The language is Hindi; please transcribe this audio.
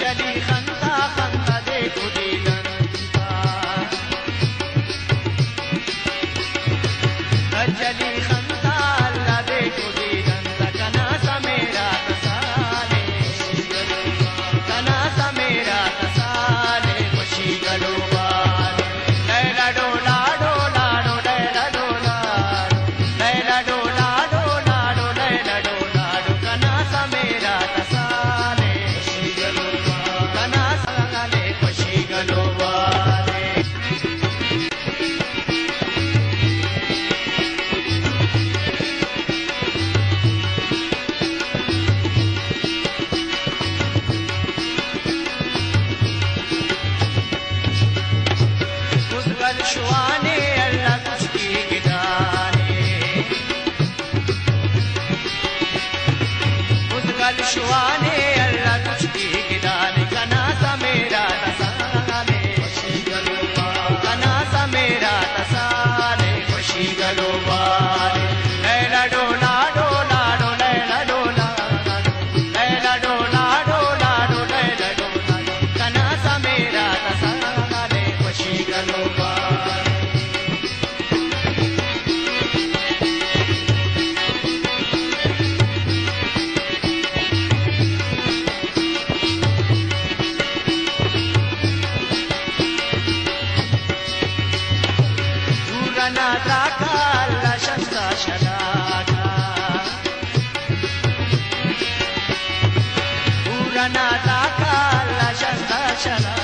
अजली खंता खंता देखो दीदंता अजली खंता अल्लाह देखो दीदंता कनासा मेरा तसाले कनासा मेरा तसाले खुशी गलो बार लैला डोला डोला डो लैला डोला लैला डोला डोला डो लैला डोला डो कनासा मेरा तसाले कनासा ले खुशी गलो बारे उसगल शुआने अल्लाह कुछ की गिदाने उसगल शुआने अल्लाह कुछ की गिदाने कनासा मेरा तसाले कनासा मेरा तसाले खुशी गलो बारे लैला डोला डोला डो लैला डोला लैला डोला डोला डो लैला डोला कनासा मेरा तसाले खुशी गलो बारे दूरनादा का अल्लाह शंता शलाका दूरनादा का अल्लाह शंता शलाका